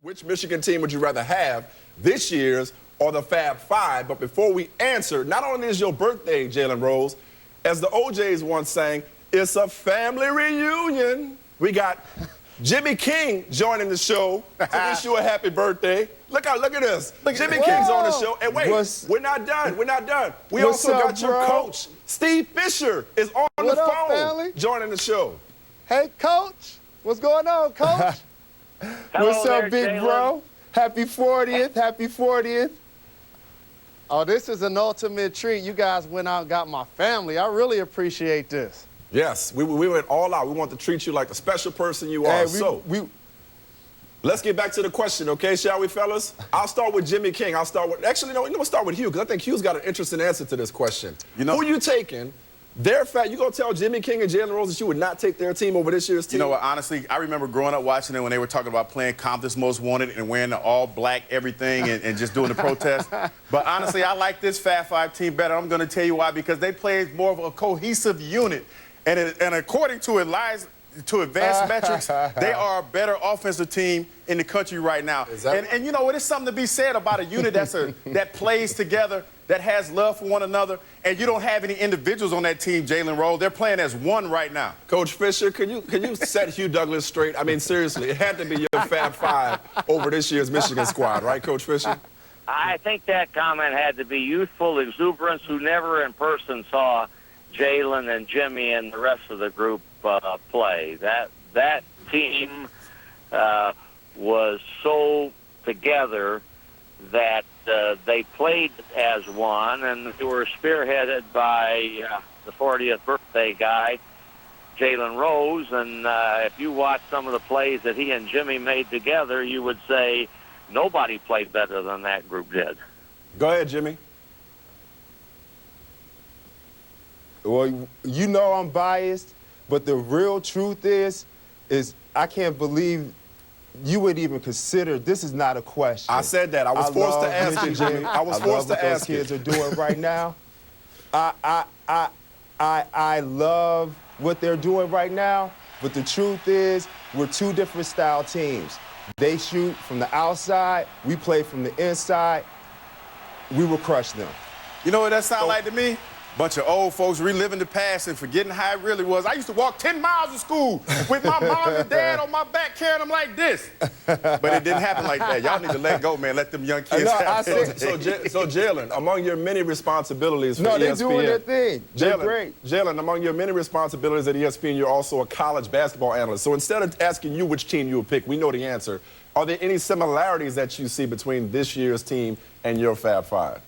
Which Michigan team would you rather have, this year's or the Fab Five? But before we answer, not only is your birthday, Jalen Rose, as the OJs once sang, it's a family reunion. We got Jimmy King joining the show to wish you a happy birthday. Look at this. Jimmy King's on the show. And wait, we're not done. We're not done. We also got your coach, Steve Fisher, is on the phone family? Joining the show. Hey, Coach. What's going on, Coach? What's up, big Jalen? Bro? Happy 40th. Happy 40th. Oh, this is an ultimate treat. You guys went out and got my family. I really appreciate this. Yes, we went all out. We want to treat you like the special person you are. Let's get back to the question, okay, shall we, fellas? I'll start with Jimmy King. We'll start with Hugh, because I think Hugh's got an interesting answer to this question. Who are you taking? You gonna tell Jimmy King and Jalen Rose that you would not take their team over this year's team? You know what, honestly, I remember growing up watching it when they were talking about playing Compton's Most Wanted and wearing the all-black everything and just doing the protest. But honestly, I like this Fab Five team better. I'm gonna tell you why, because they play more of a cohesive unit. And according to advanced metrics, they are a better offensive team in the country right now. And you know what? It's something to be said about a unit that plays together, that has love for one another, and you don't have any individuals on that team, Jalen Rose. They're playing as one right now. Coach Fisher, can you set Hugh Douglas straight? I mean, seriously, it had to be your Fab Five over this year's Michigan squad, right, Coach Fisher? I think that comment had to be youthful exuberance who never in person saw Jalen and Jimmy and the rest of the group play. That team was so together that they played as one, and they were spearheaded by the 40th birthday guy, Jalen Rose. And if you watch some of the plays that he and Jimmy made together, you would say nobody played better than that group did. Go ahead, Jimmy. Well, you know I'm biased, but the real truth is I can't believe you would even consider this is not a question. I said that. I was forced to ask it, Jimmy. I was forced to ask it. What those kids are doing right now. I love what they're doing right now, but the truth is we're two different style teams. They shoot from the outside. We play from the inside. We will crush them. You know what that sounds like to me? Bunch of old folks reliving the past and forgetting how it really was. I used to walk 10 miles to school with my mom and dad on my back carrying them like this. But it didn't happen like that. Y'all need to let go, man. Let them young kids have it. So Jalen, among your many responsibilities for ESPN. they're doing their thing. They're great. Jalen, among your many responsibilities at ESPN, you're also a college basketball analyst. So instead of asking you which team you would pick, we know the answer. Are there any similarities that you see between this year's team and your Fab Five?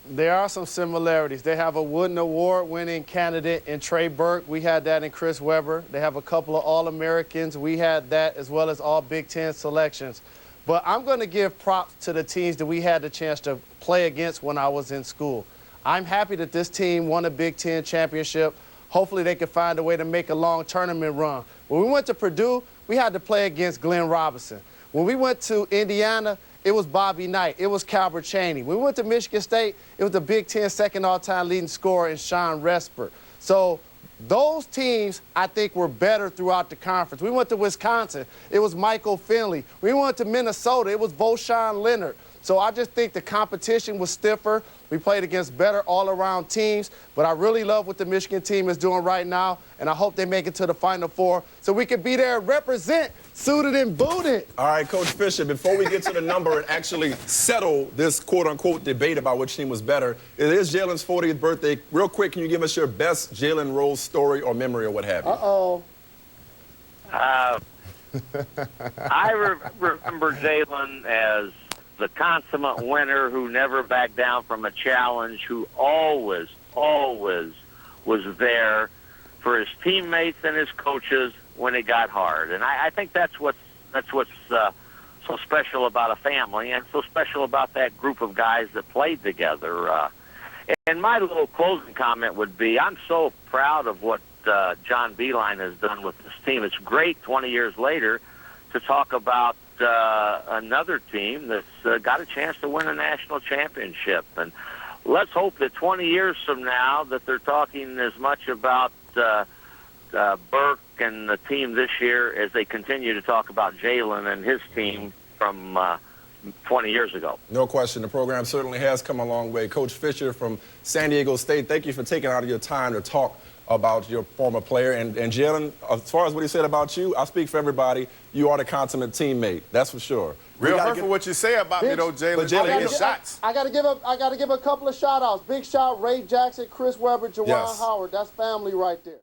There are some similarities. They have a Wooden Award-winning candidate in Trey Burke. We had that in Chris Webber. They have a couple of All-Americans. We had that, as well as all Big Ten selections. But I'm going to give props to the teams that we had the chance to play against when I was in school. I'm happy that this team won a Big Ten championship. Hopefully they can find a way to make a long tournament run. When we went to Purdue, we had to play against Glenn Robinson. When we went to Indiana, it was Bobby Knight. It was Calbert Chaney. When we went to Michigan State, it was the Big Ten second all-time leading scorer in Sean Respert. So those teams, I think, were better throughout the conference. We went to Wisconsin. It was Michael Finley. We went to Minnesota. It was Voshon Leonard. So I just think the competition was stiffer. We played against better all-around teams, but I really love what the Michigan team is doing right now, and I hope they make it to the Final Four so we can be there and represent suited and booted. All right, Coach Fisher, before we get to the number and actually settle this quote-unquote debate about which team was better, it is Jalen's 40th birthday. Real quick, can you give us your best Jalen Rose story or memory or what have you? Uh-oh. I remember Jalen as the consummate winner who never backed down from a challenge, who always was there for his teammates and his coaches when it got hard. And I think that's what's so special about a family and so special about that group of guys that played together. And my little closing comment would be, I'm so proud of what John Beilein has done with this team. It's great 20 years later to talk about another team that's got a chance to win a national championship. And let's hope that 20 years from now that they're talking as much about Burke and the team this year as they continue to talk about Jalen and his team from 20 years ago. No question. The program certainly has come a long way. Coach Fisher from San Diego State, thank you for taking out of your time to talk about your former player. And Jalen, as far as what he said about you, I speak for everybody. You are the consummate teammate. That's for sure. Real hurtful what you say about me, though, Jalen. But Jalen, Taking shots. I got to give a couple of shout outs. Big shout, Ray Jackson, Chris Webber, Jawan Yes. Howard. That's family right there.